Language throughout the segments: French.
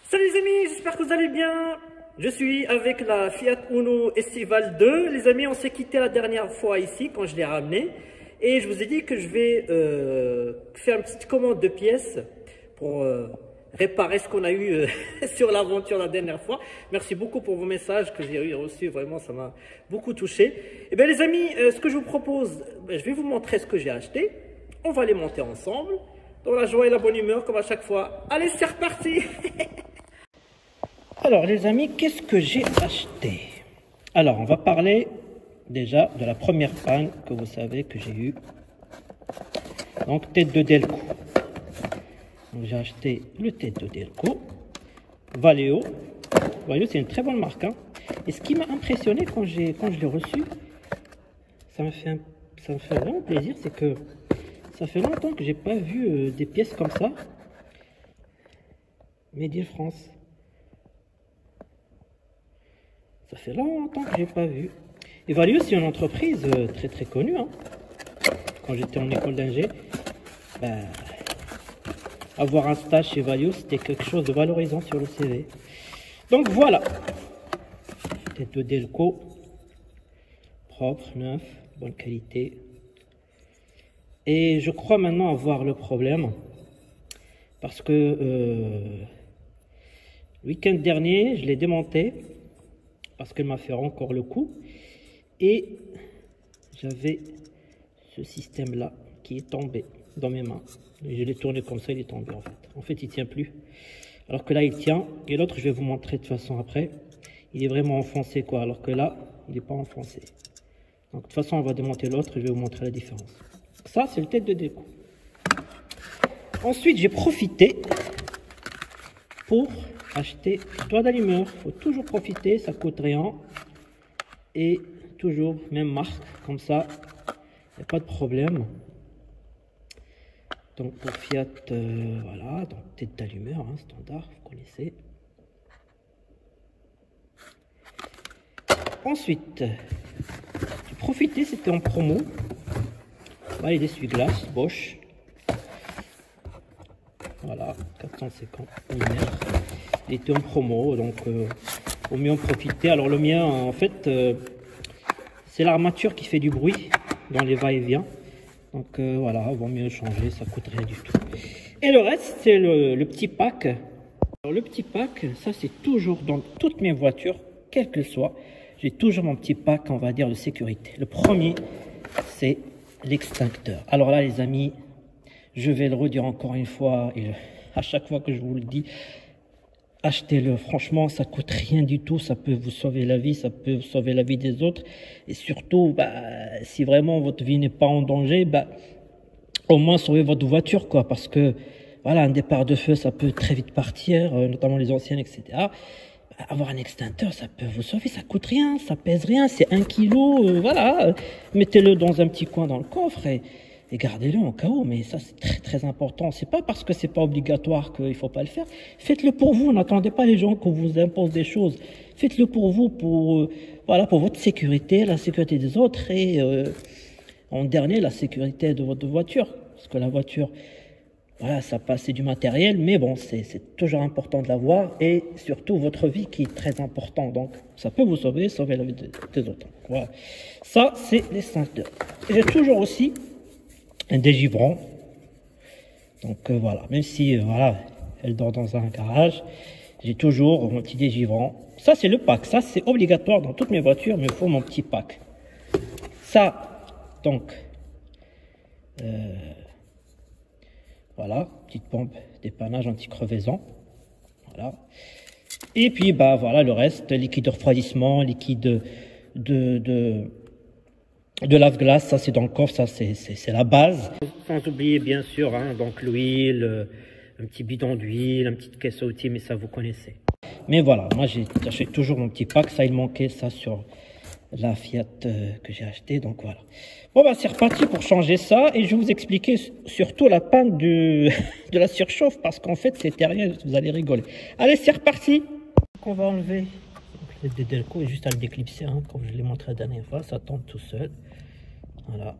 Salut les amis, j'espère que vous allez bien. Je suis avec la Fiat Uno Estival 2. Les amis, on s'est quitté la dernière fois ici quand je l'ai ramené. Et je vous ai dit que je vais faire une petite commande de pièces pour réparer ce qu'on a eu sur l'aventure la dernière fois. Merci beaucoup pour vos messages que j'ai reçus. Vraiment, ça m'a beaucoup touché. Et bien les amis, ce que je vous propose, je vais vous montrer ce que j'ai acheté. On va les monter ensemble. Dans la joie et la bonne humeur comme à chaque fois. Allez, c'est reparti. Alors les amis, qu'est-ce que j'ai acheté? Alors on va parler déjà de la première panne que vous savez que j'ai eue. Donc tête de Delco. Donc j'ai acheté le tête de Delco. Valeo. Valeo c'est une très bonne marque. Hein. Et ce qui m'a impressionné quand je l'ai reçu, ça me fait vraiment plaisir, c'est que ça fait longtemps que j'ai pas vu des pièces comme ça. Made in France. Ça fait longtemps que j'ai pas vu. Et Valeo, c'est une entreprise très connue. Hein. Quand j'étais en école d'ingé, avoir un stage chez Valeo, c'était quelque chose de valorisant sur le CV. Donc voilà. Tête de Delco. Propre, neuf, bonne qualité. Et je crois maintenant avoir le problème. Parce que le week-end dernier, je l'ai démonté. Parce qu'elle m'a fait encore le coup. Et j'avais ce système-là qui est tombé dans mes mains. Et je l'ai tourné comme ça, il est tombé en fait. En fait, il ne tient plus. Alors que là, il tient. Et l'autre, je vais vous montrer de toute façon après. Il est vraiment enfoncé, quoi. Alors que là, il n'est pas enfoncé. Donc, de toute façon, on va démonter l'autre et je vais vous montrer la différence. Ça, c'est le tête de Delco. Ensuite, j'ai profité pour acheter toit d'allumeur. Il faut toujours profiter, ça coûte rien. Et toujours même marque, comme ça, il n'y a pas de problème. Donc pour Fiat, voilà, donc tête d'allumeur, hein, standard, vous connaissez. Ensuite, j'ai profité, c'était en promo. Voilà, les essuie-glaces Bosch. Voilà, 450 mm. Il était en promo, donc au mieux en profiter. Alors le mien, en fait, c'est l'armature qui fait du bruit dans les va-et-vient. Donc voilà, vaut mieux changer, ça coûte rien du tout. Et le reste, c'est le petit pack. Alors le petit pack, ça c'est toujours dans toutes mes voitures, quelles qu'elles soient. J'ai toujours mon petit pack, on va dire, de sécurité. Le premier, c'est l'extincteur. Alors là, les amis, je vais le redire encore une fois, et à chaque fois que je vous le dis, achetez-le. Franchement, ça coûte rien du tout. Ça peut vous sauver la vie, ça peut sauver la vie des autres. Et surtout, si vraiment votre vie n'est pas en danger, au moins sauver votre voiture, quoi. Parce que, voilà, un départ de feu, ça peut très vite partir, notamment les anciennes, etc. Avoir un extincteur, ça peut vous sauver. Ça coûte rien, ça pèse rien. C'est 1 kilo, voilà. Mettez-le dans un petit coin dans le coffre et gardez-le en cas où, mais ça c'est très important. C'est pas parce que c'est pas obligatoire qu'il faut pas le faire. Faites-le pour vous, n'attendez pas les gens qu'on vous impose des choses. Faites-le pour vous, voilà, pour votre sécurité, la sécurité des autres et en dernier la sécurité de votre voiture. Parce que la voiture, voilà, ça passe, c'est du matériel, mais bon, c'est toujours important de l'avoir et surtout votre vie qui est très important. Donc ça peut vous sauver la vie des autres. Voilà. Ça c'est l'extincteur. J'ai toujours aussi un dégivrant. Donc voilà, même si voilà, elle dort dans un garage, j'ai toujours mon petit dégivrant. Ça c'est le pack, ça c'est obligatoire dans toutes mes voitures, mais il faut mon petit pack. Ça, donc, voilà, petite pompe dépannage anti-crevaison. Voilà. Et puis voilà, le reste, liquide de refroidissement, liquide de lave-glace, ça c'est dans le coffre, ça c'est la base. Sans oublier bien sûr, hein, donc l'huile, un petit bidon d'huile, une petite caisse à outils, mais ça vous connaissez. Mais voilà, moi j'achète toujours mon petit pack, ça il manquait ça sur la Fiat que j'ai acheté, donc voilà. Bon c'est reparti pour changer ça et je vais vous expliquer surtout la panne de la surchauffe parce qu'en fait c'était rien, vous allez rigoler. Allez c'est reparti. Donc, on va enlever le Delco et juste à le déclipser, hein, comme je l'ai montré la dernière fois, ça tombe tout seul. Voilà.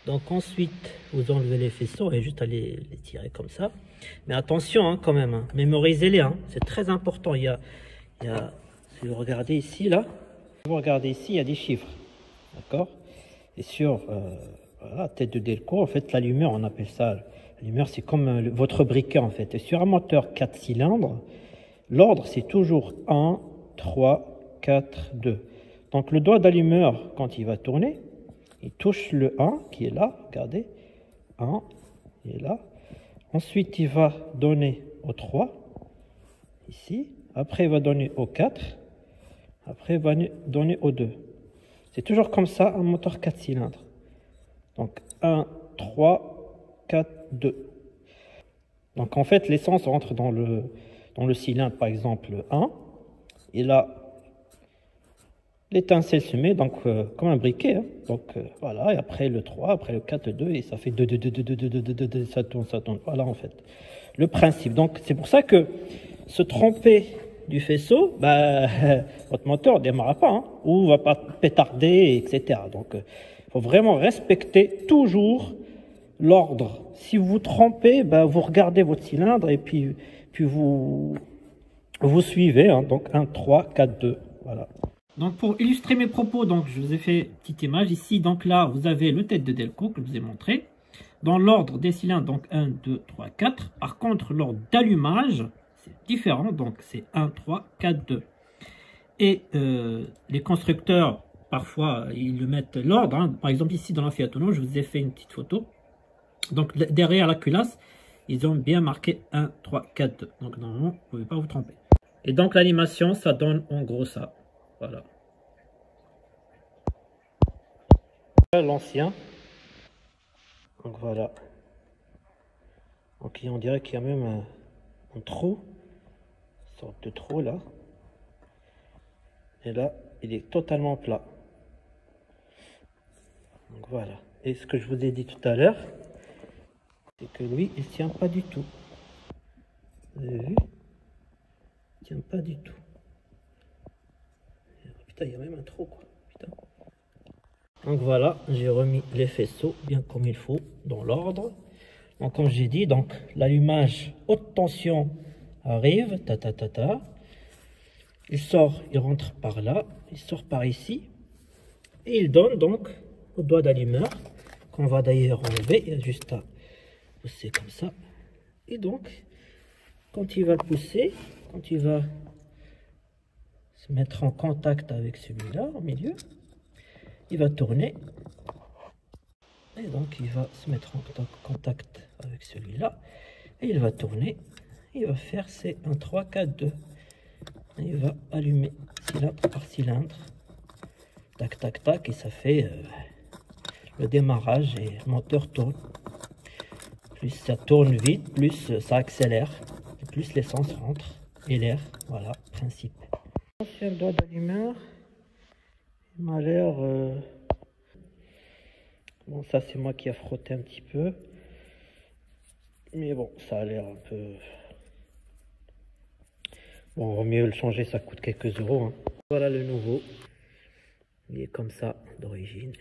Donc ensuite, vous enlevez les faisceaux et juste à les tirer comme ça. Mais attention hein, quand même, hein, mémorisez-les, hein, c'est très important. Il y a, si vous regardez ici, là, vous regardez ici, il y a des chiffres, d'accord? Et sur la tête de Delco, en fait, l'allumeur, on appelle ça, l'allumeur, c'est comme votre briquet, en fait. Et sur un moteur 4 cylindres, l'ordre, c'est toujours 1, 3, 4, 2. Donc le doigt d'allumeur, quand il va tourner, il touche le 1 qui est là, regardez, 1, il est là. Ensuite, il va donner au 3, ici. Après, il va donner au 4. Après, il va donner au 2. C'est toujours comme ça, un moteur 4 cylindres. Donc 1, 3, 4, 2. Donc en fait, l'essence rentre dans le cylindre, par exemple 1. Et là, l'étincelle se met donc comme un briquet. Hein. Donc voilà, et après le 3, après le 4, 2, et ça fait 2, 2, 2, 2, 2, 2, 2, 2, 2, ça tourne, ça tourne. Voilà en fait le principe. Donc c'est pour ça que se tromper du faisceau, bah, votre moteur ne démarrera pas, hein, ou va pas pétarder, etc. Donc il faut vraiment respecter toujours l'ordre. Si vous vous trompez, bah, vous regardez votre cylindre et puis vous suivez. Hein. Donc 1, 3, 4, 2. Voilà. Donc pour illustrer mes propos, donc je vous ai fait une petite image ici. Donc là, vous avez le tête de Delco que je vous ai montré. Dans l'ordre des cylindres, donc 1, 2, 3, 4. Par contre, l'ordre d'allumage, c'est différent. Donc c'est 1, 3, 4, 2. Et les constructeurs, parfois, ils le mettent l'ordre. Hein. Par exemple, ici dans la Fiat Uno, je vous ai fait une petite photo. Donc derrière la culasse, ils ont bien marqué 1, 3, 4, 2. Donc normalement, vous ne pouvez pas vous tromper. Et donc l'animation, ça donne en gros ça. Voilà. L'ancien. Donc voilà. Donc on dirait qu'il y a même un trou. Une sorte de trou là. Et là, il est totalement plat. Donc voilà. Et ce que je vous ai dit tout à l'heure, c'est que lui, il ne tient pas du tout. Vous avez vu? Il ne tient pas du tout. Putain, il y a même un trou, quoi. Putain. Donc voilà, j'ai remis les faisceaux bien comme il faut, dans l'ordre. Donc comme j'ai dit, donc l'allumage haute tension arrive, il sort, il rentre par là, il sort par ici, et il donne donc au doigt d'allumeur, qu'on va d'ailleurs enlever, il y a juste à pousser comme ça. Et donc, quand il va le pousser, quand il va se mettre en contact avec celui-là au milieu, il va tourner et donc il va se mettre en contact avec celui-là et il va tourner, il va faire ses 1, 3, 4, 2 et il va allumer cylindre par cylindre, tac tac tac, et ça fait le démarrage et le moteur tourne. Plus ça tourne vite, plus ça accélère, et plus l'essence rentre et l'air. Voilà, principe. Sur le doigt d'allumeur, il m'a l'air... Bon, ça c'est moi qui a frotté un petit peu. Mais bon, ça a l'air un peu... Bon, vaut mieux le changer, ça coûte quelques euros. Hein. Voilà le nouveau. Il est comme ça d'origine.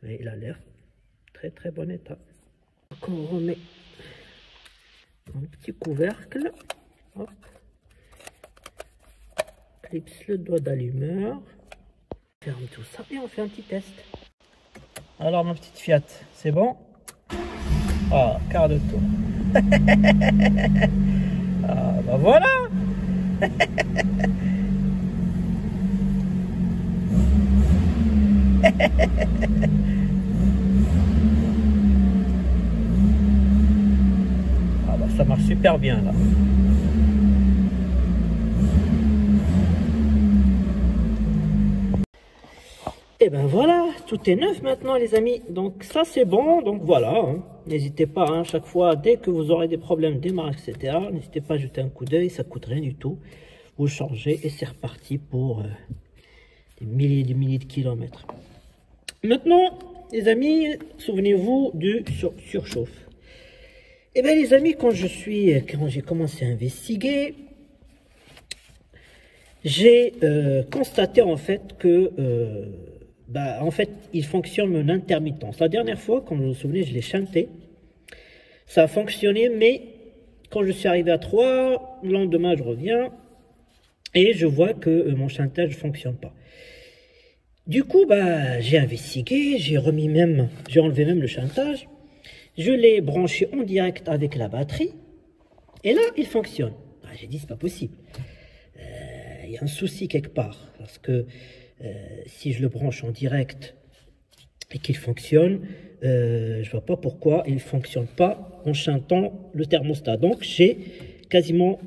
Mais il a l'air très très bon état. Donc on remet un petit couvercle. Hop. Clipse le doigt d'allumeur. Ferme tout ça et on fait un petit test. Alors ma petite Fiat, c'est bon? Ah, quart de tour. Ah, bah voilà. Ah bah ça marche super bien là. Et ben voilà, tout est neuf maintenant les amis, donc ça c'est bon, donc voilà, hein. N'hésitez pas, hein, chaque fois, dès que vous aurez des problèmes de démarrage, etc., n'hésitez pas à jeter un coup d'œil, ça coûte rien du tout, vous changez et c'est reparti pour des milliers de kilomètres. Maintenant les amis, souvenez-vous du surchauffe. Et bien les amis, quand j'ai commencé à investiguer, j'ai constaté en fait que bah, en fait, il fonctionne en intermittence. La dernière fois, comme vous vous souvenez, je l'ai chanté. Ça a fonctionné, mais quand je suis arrivé à 3, le lendemain, je reviens et je vois que mon chantage ne fonctionne pas. Du coup, bah, j'ai investigué, j'ai enlevé même le chantage. Je l'ai branché en direct avec la batterie. Et là, il fonctionne. Ah, j'ai dit, c'est pas possible. Il y a un souci quelque part. Parce que si je le branche en direct et qu'il fonctionne, je vois pas pourquoi il ne fonctionne pas en chantant le thermostat. Donc, j'ai quasiment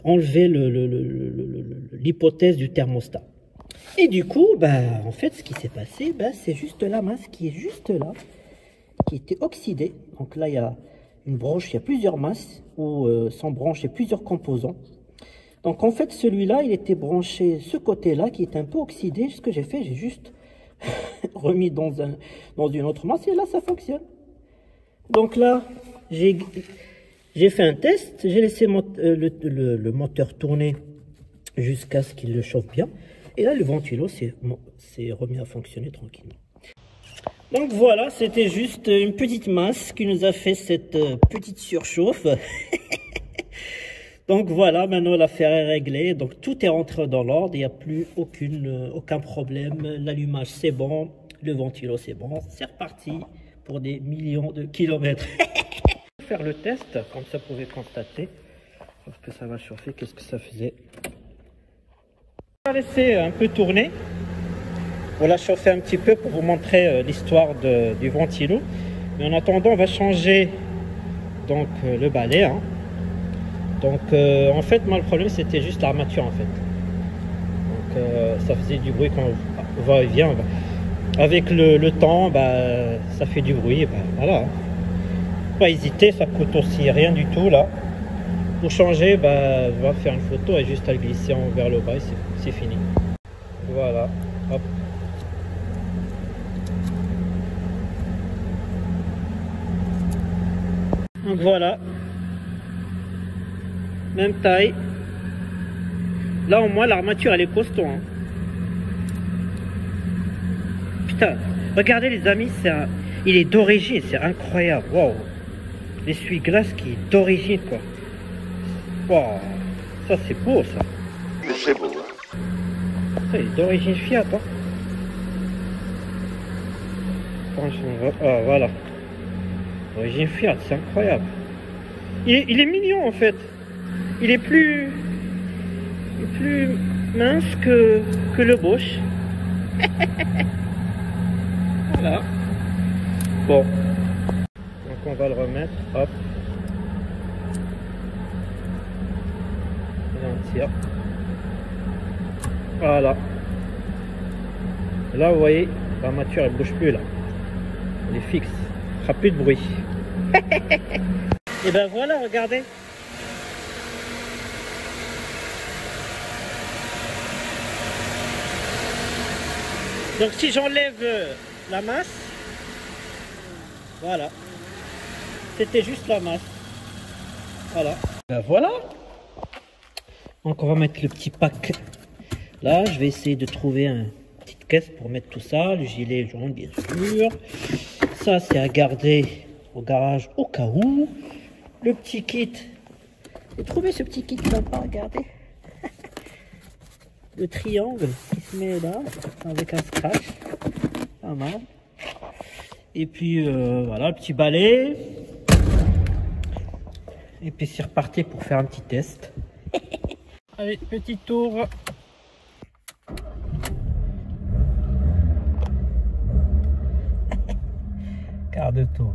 enlevé l'hypothèse du thermostat. Et du coup, bah, en fait, ce qui s'est passé, bah, c'est juste la masse qui est juste là, qui était oxydée. Donc là, il y a une branche, il y a plusieurs masses où sont branchés plusieurs composants. Donc en fait, celui-là, il était branché ce côté-là qui est un peu oxydé. Ce que j'ai fait, j'ai juste remis dans une autre masse et là, ça fonctionne. Donc là, j'ai fait un test, j'ai laissé le moteur tourner jusqu'à ce qu'il le chauffe bien. Et là, le ventilo s'est remis à fonctionner tranquillement. Donc voilà, c'était juste une petite masse qui nous a fait cette petite surchauffe. Donc voilà, maintenant l'affaire est réglée. Donc tout est rentré dans l'ordre, il n'y a plus aucun problème. L'allumage c'est bon, le ventilo c'est bon. C'est reparti pour des millions de kilomètres. Faire le test, comme ça vous pouvez constater. Parce que ça va chauffer, qu'est-ce que ça faisait? On va laisser un peu tourner. Voilà, chauffer un petit peu pour vous montrer l'histoire du ventilo. Mais en attendant, on va changer donc le balai. Hein. Donc en fait, moi le problème c'était juste l'armature en fait. Donc ça faisait du bruit quand on va et vient. Avec le temps, bah, ça fait du bruit. Bah, voilà. Pas hésiter, ça coûte aussi rien du tout là. Pour changer, bah, on va faire une photo et juste à le glisser vers le bas et c'est fini. Voilà. Hop. Donc voilà, même taille. Là au moins l'armature elle est costaud. Hein. Putain, regardez les amis, il est d'origine, c'est incroyable. Wow, l'essuie-glace qui est d'origine quoi. Wow, ça c'est beau ça. C'est beau. Hein. Ça il est d'origine Fiat. Hein. Franchement, ah, voilà. Origine Fiat, c'est incroyable. Il est mignon en fait. Il est plus mince que le Bosch. Voilà. Bon. Donc on va le remettre. Hop. Et on tire. Voilà. Là vous voyez, l'armature elle bouge plus là. Elle est fixe. Il ne fera plus de bruit. Et ben voilà, regardez. Donc si j'enlève la masse, voilà. C'était juste la masse. Voilà. Ben voilà. Donc on va mettre le petit pack. Là, je vais essayer de trouver une petite caisse pour mettre tout ça. Le gilet jaune, bien sûr. Ça, c'est à garder au garage au cas où. Le petit kit. J'ai trouvé ce petit kit sympa, regardez. Le triangle qui se met là, avec un scratch. Pas mal. Et puis, voilà, le petit balai. Et puis, c'est reparti pour faire un petit test. Allez, petit tour. Quart de tour.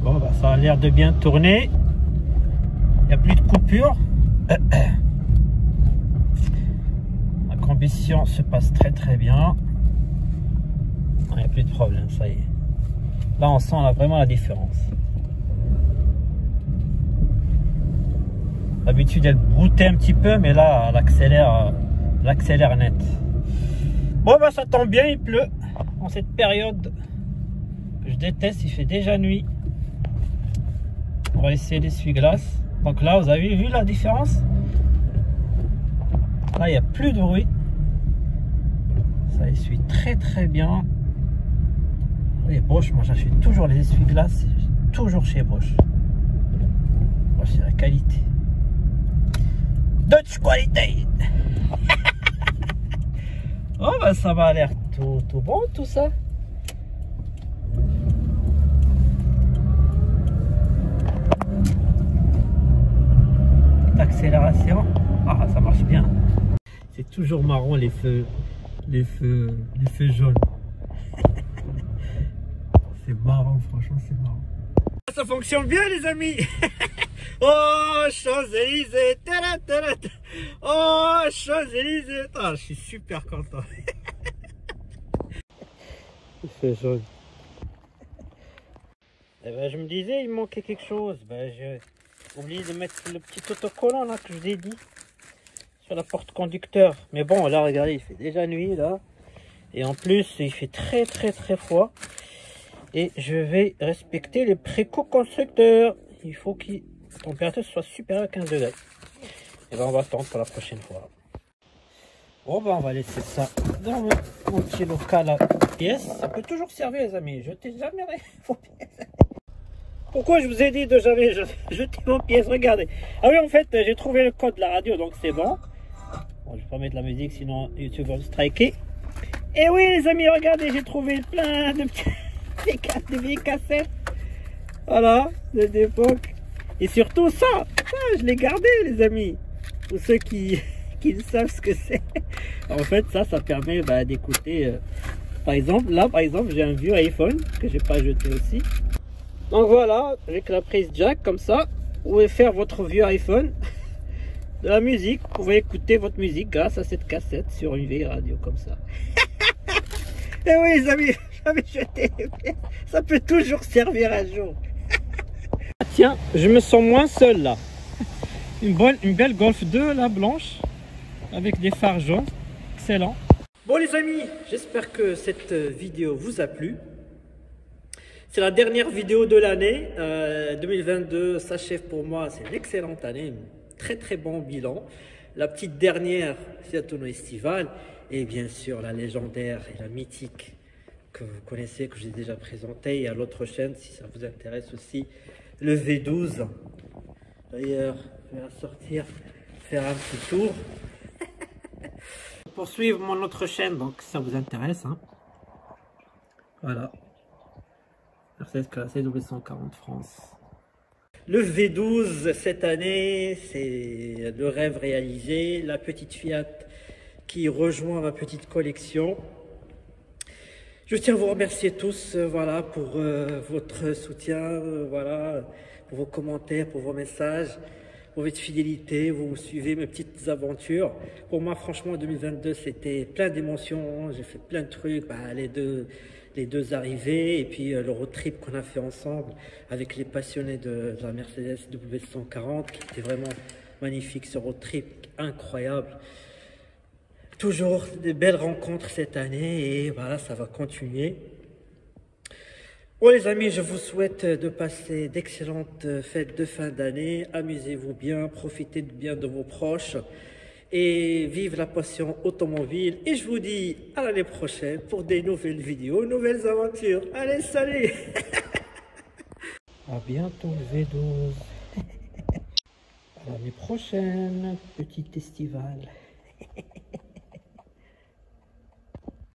Bon, bah, ça a l'air de bien tourner. Il n'y a plus de coupure. La combustion se passe très très bien. Il n'y a plus de problème, ça y est. Là, on sent vraiment la différence. D'habitude, elle broutait un petit peu, mais là, elle accélère net. Bon, bah, ça tombe bien, il pleut. En cette période que je déteste, il fait déjà nuit. On va essayer l'essuie-glace. Donc là, vous avez vu la différence? Là, il n'y a plus de bruit. essuie très très bien. Et Bosch, moi j'achète toujours les essuie-glaces, toujours chez Bosch. Bosch, c'est la qualité. Dutch qualité. Oh bah ça m'a l'air tout bon tout ça. Accélération, ah ça marche bien. C'est toujours marrant les feux jaunes. C'est marrant, franchement c'est marrant. Ça fonctionne bien les amis. Oh Champs-Élysées, oh Champs-Élysées, oh, je suis super content. Les feux jaunes. Eh ben, je me disais il manquait quelque chose. Ben, j'ai oublié de mettre le petit autocollant là que je vous ai dit sur la porte conducteur. Mais bon là regardez, il fait déjà nuit là. Et en plus il fait très froid. Et je vais respecter les préco constructeurs. Il faut que la température soit supérieure à 15 degrés. Et ben on va attendre pour la prochaine fois. Bon ben on va laisser ça dans mon petit local à pièces. Ça peut toujours servir les amis. Jetez jamais vos pièces. Pourquoi je vous ai dit de jamais jeter vos pièces? Regardez. Ah oui en fait j'ai trouvé le code de la radio donc c'est bon. Bon je vais pas mettre la musique sinon YouTube va me striker. Et oui les amis regardez j'ai trouvé plein de petits... des vieilles cassettes, voilà, de l'époque. Et surtout ça, je l'ai gardé les amis. Pour ceux qui savent ce que c'est. En fait ça permet d'écouter. Par exemple, là par exemple j'ai un vieux iPhone que j'ai pas jeté aussi. Donc voilà, avec la prise jack comme ça, vous pouvez faire votre vieux iPhone de la musique. Vous pouvez écouter votre musique grâce à cette cassette sur une vieille radio comme ça. Et oui les amis, j'avais jeté les pièces. Ça peut toujours servir un jour. Tiens, je me sens moins seul là. Une belle Golf 2 là, blanche, avec des phares jaunes. Excellent. Bon les amis, j'espère que cette vidéo vous a plu. C'est la dernière vidéo de l'année. 2022 s'achève pour moi. C'est une excellente année. Très bon bilan. La petite dernière, c'est la tournoi estivale. Et bien sûr, la légendaire et la mythique que vous connaissez, que j'ai déjà présenté. Et à l'autre chaîne, si ça vous intéresse aussi, le V12. D'ailleurs, je vais la sortir, faire un petit tour. Pour suivre mon autre chaîne, donc si ça vous intéresse. Hein. Voilà. Mercedes classée W140 France. Le V12 cette année, c'est le rêve réalisé. La petite Fiat qui rejoint ma petite collection. Je tiens à vous remercier tous voilà, pour votre soutien, voilà, pour vos commentaires, pour vos messages, pour votre fidélité. Vous suivez mes petites aventures. Pour moi, franchement, 2022, c'était plein d'émotions. J'ai fait plein de trucs. Les deux arrivées et puis le road trip qu'on a fait ensemble avec les passionnés de la Mercedes W140 qui était vraiment magnifique, ce road trip incroyable. Toujours des belles rencontres cette année et voilà, ça va continuer. Bon les amis, je vous souhaite de passer d'excellentes fêtes de fin d'année. Amusez-vous bien, profitez bien de vos proches et vive la passion automobile. Et je vous dis à l'année prochaine pour des nouvelles vidéos, nouvelles aventures. Allez, salut. À bientôt le V12. À l'année prochaine, petite estivale.